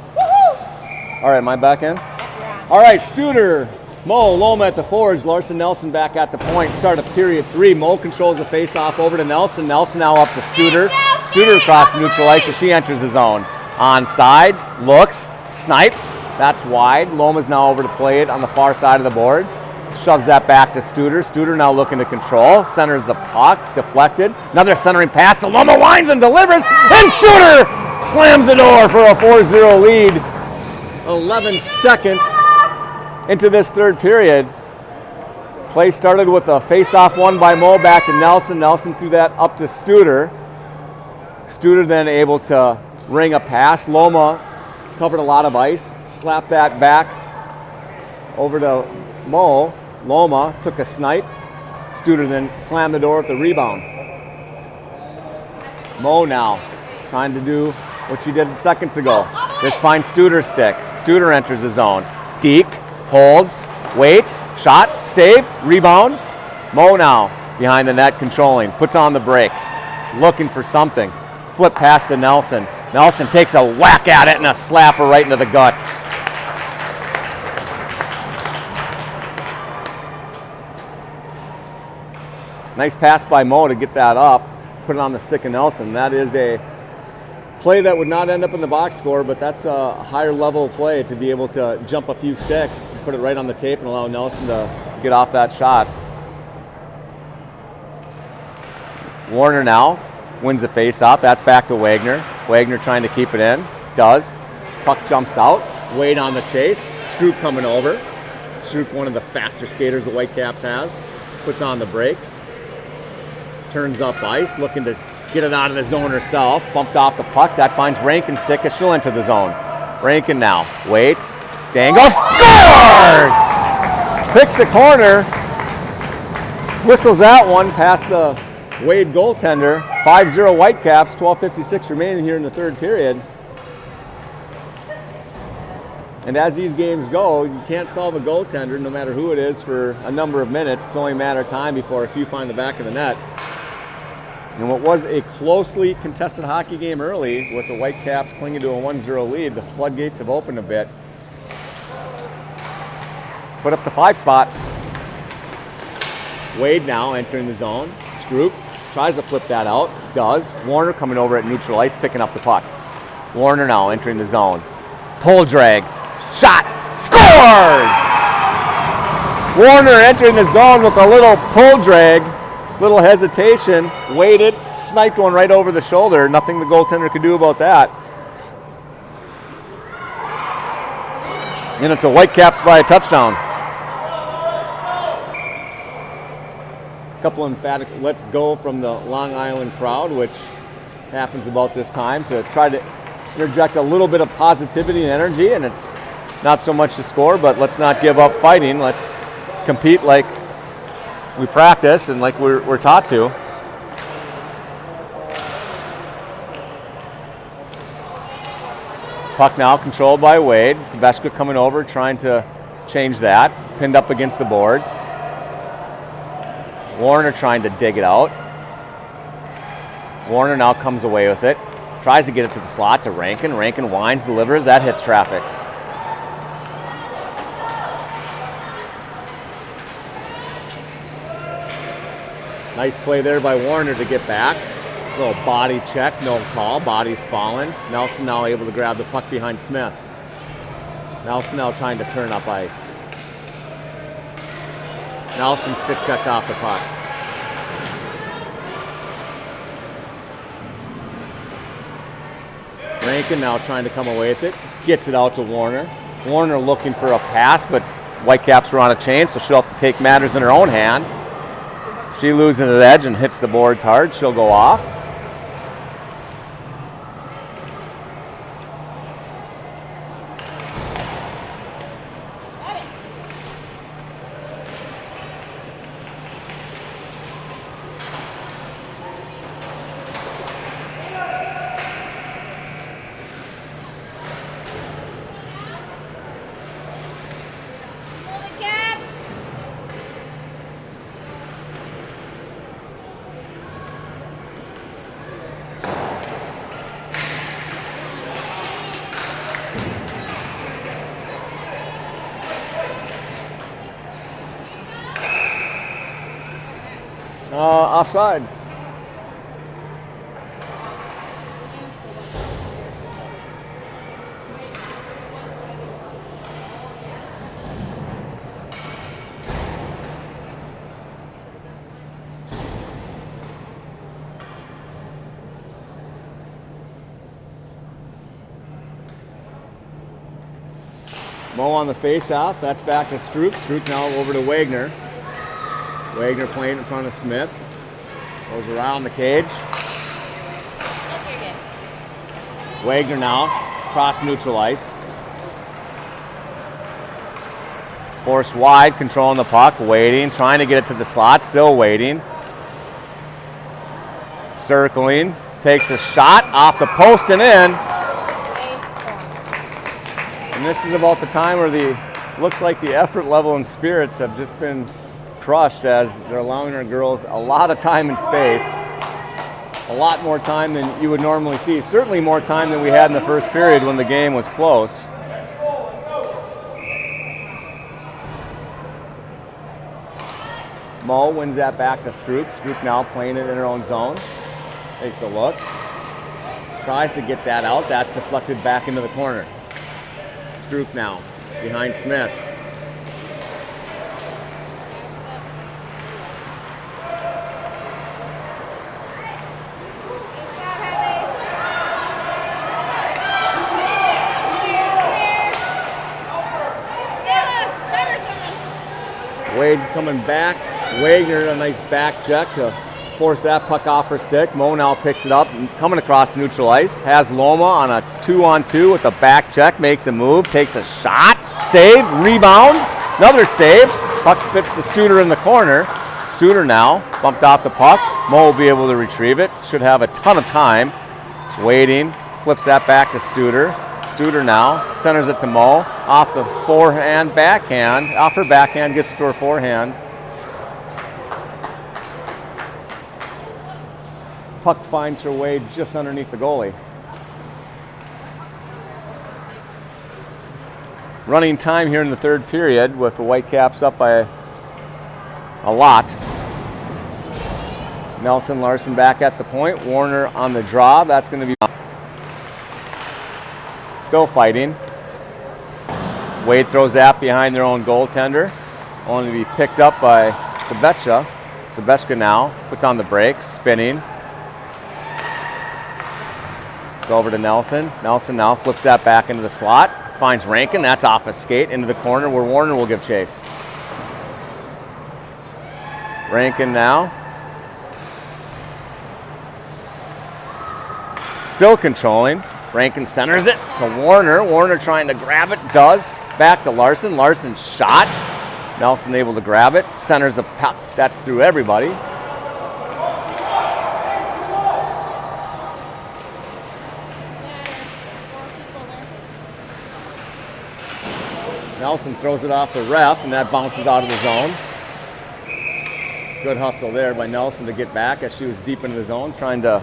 All right, am I back in? Yeah. All right, Studer, Mo, Loma at the forwards, Larson, Nelson back at the point. Start of period 3. Mo controls the face-off over to Nelson. Nelson now up to Studer. Studer across neutral ice as she enters the zone. On sides, looks, snipes. That's wide. Loma's now over to play it on the far side of the boards. Shoves that back to Studer. Studer now looking to control. Centers the puck. Deflected. Another centering pass to Loma. Winds and delivers. And Studer slams the door for a 4-0 lead. 11 seconds into this third period. Play started with a face-off one by Mo back to Nelson. Nelson threw that up to Studer. Studer then able to ring a pass. Loma covered a lot of ice. Slapped that back over to Mo. Loma took a snipe. Studer then slammed the door with the rebound. Mo now trying to do what she did seconds ago. This finds Studer's stick. Studer enters the zone. Deke holds, waits, shot, save, rebound. Mo now behind the net controlling, puts on the brakes, looking for something. Flip pass to Nelson. Nelson takes a whack at it and a slapper right into the gut. Nice pass by Mo to get that up, put it on the stick of Nelson. That is a play that would not end up in the box score, but that's a higher level play to be able to jump a few sticks, put it right on the tape and allow Nelson to get off that shot. Warner now wins the face-off. That's back to Wagner. Wagner trying to keep it in. Does. Puck jumps out. Wade on the chase. Stroop coming over. Stroop, one of the faster skaters the Whitecaps has. Puts on the brakes. Turns up ice, looking to get it out of the zone herself. Bumped off the puck. That finds Rankin's stick as she'll enter the zone. Rankin now waits. Dangles. Scores! Picks a corner. Whistles that one past the Wade goaltender. 5-0 Whitecaps, 12:56 remaining here in the third period. And as these games go, you can't solve a goaltender, no matter who it is, for a number of minutes. It's only a matter of time before a few find the back of the net. And what was a closely contested hockey game early, with the Whitecaps clinging to a 1-0 lead, the floodgates have opened a bit. Put up the 5 spot. Wade now entering the zone. Stroop tries to flip that out. Does. Warner coming over at neutral ice, picking up the puck. Warner now entering the zone. Pull drag. Shot. Scores! Warner entering the zone with a little pull drag. Little hesitation. Waited. Sniped one right over the shoulder. Nothing the goaltender could do about that. And it's a Whitecaps by a touchdown. Couple emphatic let's go from the Long Island crowd, which happens about this time, to try to interject a little bit of positivity and energy, and it's not so much to score, but let's not give up fighting. Let's compete like we practice and like we're taught to. Puck now controlled by Wade. Sebeska coming over, trying to change that. Pinned up against the boards. Warner trying to dig it out. Warner now comes away with it. Tries to get it to the slot to Rankin. Rankin winds, delivers. That hits traffic. Nice play there by Warner to get back. Little body check, no call. Body's fallen. Nelson now able to grab the puck behind Smith. Nelson now trying to turn up ice. Nelson stick checked off the puck. Rankin now trying to come away with it. Gets it out to Warner. Warner looking for a pass, but Whitecaps were on a chain, so she'll have to take matters in her own hand. She loses an edge and hits the boards hard. She'll go off. Offsides. Mo on the face-off. That's back to Stroop. Stroop now over to Wagner. Wagner playing in front of Smith. Goes around the cage. Wagner now, cross neutral ice. Forced wide, controlling the puck, waiting, trying to get it to the slot, still waiting. Circling, takes a shot off the post and in. And this is about the time where looks like the effort level and spirits have just been crushed as they're allowing our girls a lot of time and space. A lot more time than you would normally see. Certainly more time than we had in the first period when the game was close. Mo wins that back to Stroop. Stroop now playing it in her own zone. Takes a look. Tries to get that out. That's deflected back into the corner. Stroop now behind Smith. Wade coming back. Wagner, a nice back check to force that puck off her stick. Mo now picks it up and coming across neutral ice. Has Loma on a 2-on-2 with a back check. Makes a move, takes a shot. Save, rebound, another save. Puck spits to Studer in the corner. Studer now bumped off the puck. Mo will be able to retrieve it. Should have a ton of time. Just waiting. Flips that back to Studer. Studer now centers it to Mo. Off the forehand, backhand. Off her backhand, gets it to her forehand. Puck finds her way just underneath the goalie. Running time here in the third period with the Whitecaps up by a lot. Nelson Larson back at the point. Warner on the draw. That's going to be still fighting. Wade throws that behind their own goaltender. Only to be picked up by Sebeska. Sebeska now puts on the brakes, spinning. It's over to Nelson. Nelson now flips that back into the slot. Finds Rankin. That's off a skate into the corner where Warner will give chase. Rankin now. Still controlling. Rankin centers it to Warner. Warner trying to grab it, does. Back to Larson. Larson shot. Nelson able to grab it. Centers a puck. That's through everybody. Nelson throws it off the ref, and that bounces out of the zone. Good hustle there by Nelson to get back as she was deep into the zone, trying to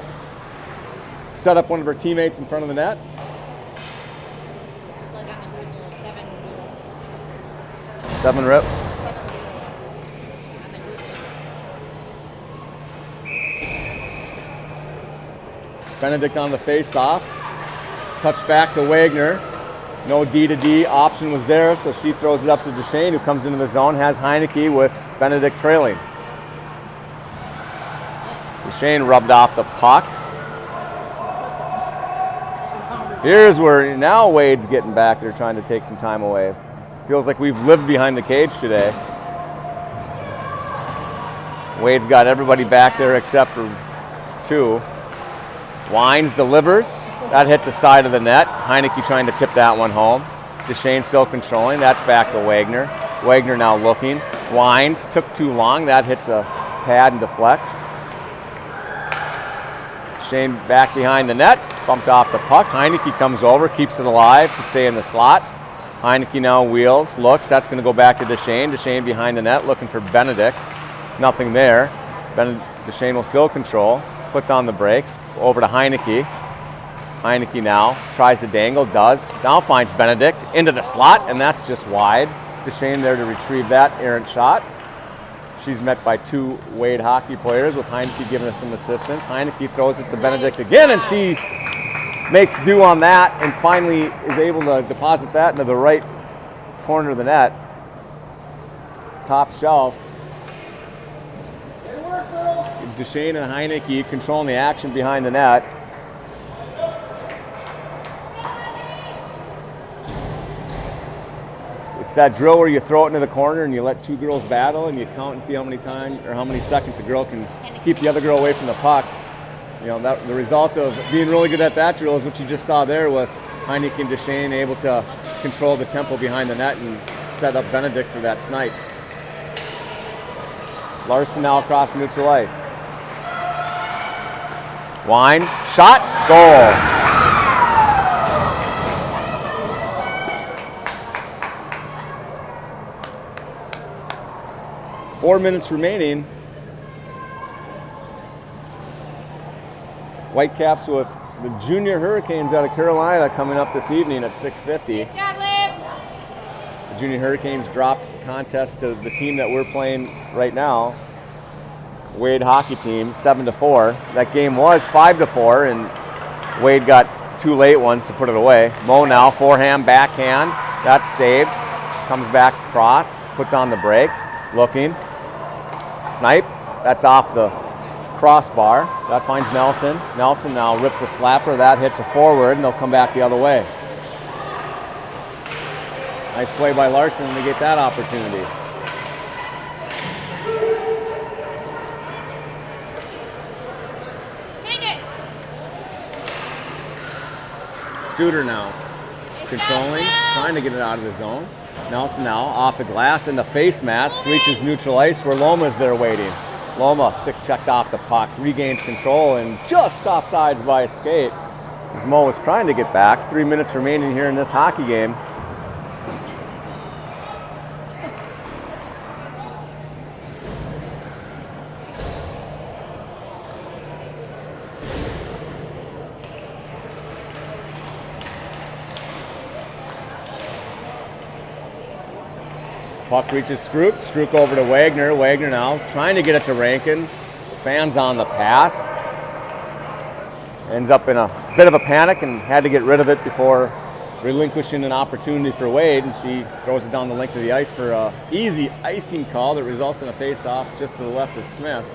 set up one of her teammates in front of the net. Like on the group, 7-0. 7 rip. 7-0 on the group game. Benedict on the face-off. Touch back to Wagner. No D-to-D option was there, so she throws it up to Duchesne, who comes into the zone, has Heineke with Benedict trailing. Duchesne rubbed off the puck. Here's where now Wade's getting back there trying to take some time away. Feels like we've lived behind the cage today. Wade's got everybody back there except for two. Wines delivers. That hits the side of the net. Heineke trying to tip that one home. Duchesne still controlling. That's back to Wagner. Wagner now looking. Wines took too long. That hits a pad and deflects. Duchesne back behind the net. Bumped off the puck. Heineke comes over, keeps it alive to stay in the slot. Heineke now wheels, looks. That's going to go back to Duchesne. Duchesne behind the net looking for Benedict. Nothing there. Duchesne will still control. Puts on the brakes. Over to Heineke. Heineke now tries to dangle, does. Now finds Benedict into the slot, and that's just wide. Duchesne there to retrieve that errant shot. She's met by two Wade hockey players, with Heineke giving us some assistance. Heineke throws it to Benedict again, and she makes do on that and finally is able to deposit that into the right corner of the net. Top shelf. Duchesne and Heineke controlling the action behind the net. It's that drill where you throw it into the corner and you let two girls battle and you count and see how many times or how many seconds a girl can keep the other girl away from the puck. You know, that the result of being really good at that drill is what you just saw there with Heineke and Duchesne able to control the tempo behind the net and set up Benedict for that snipe. Larson now across neutral ice. Wines, shot, goal. Four minutes remaining. Whitecaps with the Junior Hurricanes out of Carolina coming up this evening at 6:50. Nice job, Liv. The Junior Hurricanes dropped contest to the team that we're playing right now, Wade hockey team, 7-4. That game was 5-4, and Wade got two late ones to put it away. Mo now, forehand, backhand. That's saved. Comes back across, puts on the brakes, looking. Snipe. That's off the crossbar. That finds Nelson. Nelson now rips a slapper. That hits a forward, and they'll come back the other way. Nice play by Larson to get that opportunity. Take it. Studer now Nice controlling, job, Sue. trying to get it out of the zone. Nelson now off the glass in the face mask, reaches neutral ice where Loma's there waiting. Loma stick checked off the puck, regains control, and just offsides by a skate as Mo was trying to get back. 3 minutes remaining here in this hockey game. Puck reaches Strook. Strook over to Wagner. Wagner now trying to get it to Rankin. Fans on the pass. Ends up in a bit of a panic and had to get rid of it before relinquishing an opportunity for Wade. And she throws it down the length of the ice for an easy icing call that results in a face-off just to the left of Smith.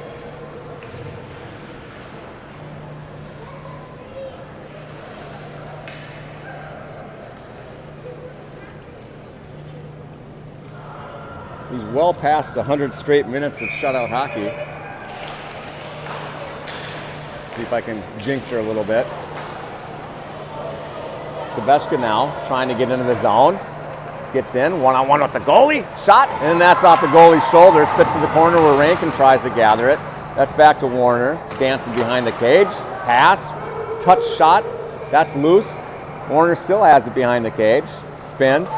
He's well past 100 straight minutes of shutout hockey. See if I can jinx her a little bit. Sebeska now trying to get into the zone. Gets in, one-on-one with the goalie. Shot, and that's off the goalie's shoulder. Spits to the corner where Rankin tries to gather it. That's back to Warner, dancing behind the cage. Pass, touch shot. That's loose. Warner still has it behind the cage. Spins.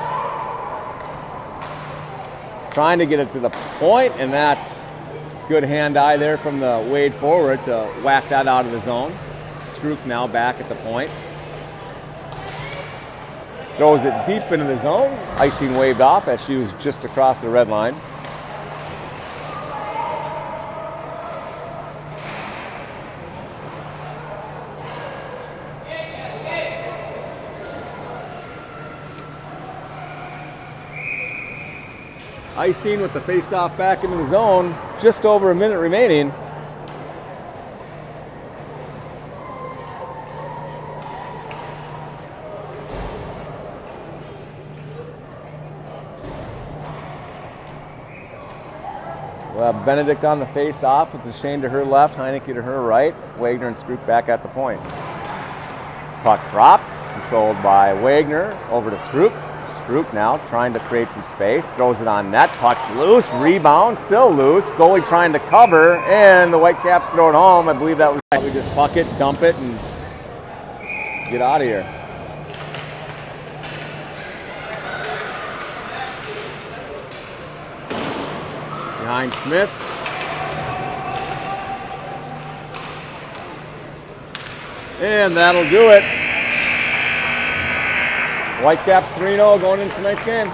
Trying to get it to the point, and that's good hand-eye there from the Wade forward to whack that out of the zone. Strouk now back at the point. Throws it deep into the zone. Icing waved off as she was just across the red line. Icing with the face-off back into the zone. Just over a minute remaining. We'll have Benedict on the face-off with Shane to her left, Heineke to her right. Wagner and Strouk back at the point. Puck drop, controlled by Wagner, over to Strouk. Strouk now trying to create some space, throws it on net, puck's loose, rebound, still loose. Goalie trying to cover, and the Whitecaps throw it home. I believe that was probably just puck it, dump it, and get out of here. Behind Smith. And that'll do it. Whitecaps 3-0 going into tonight's game.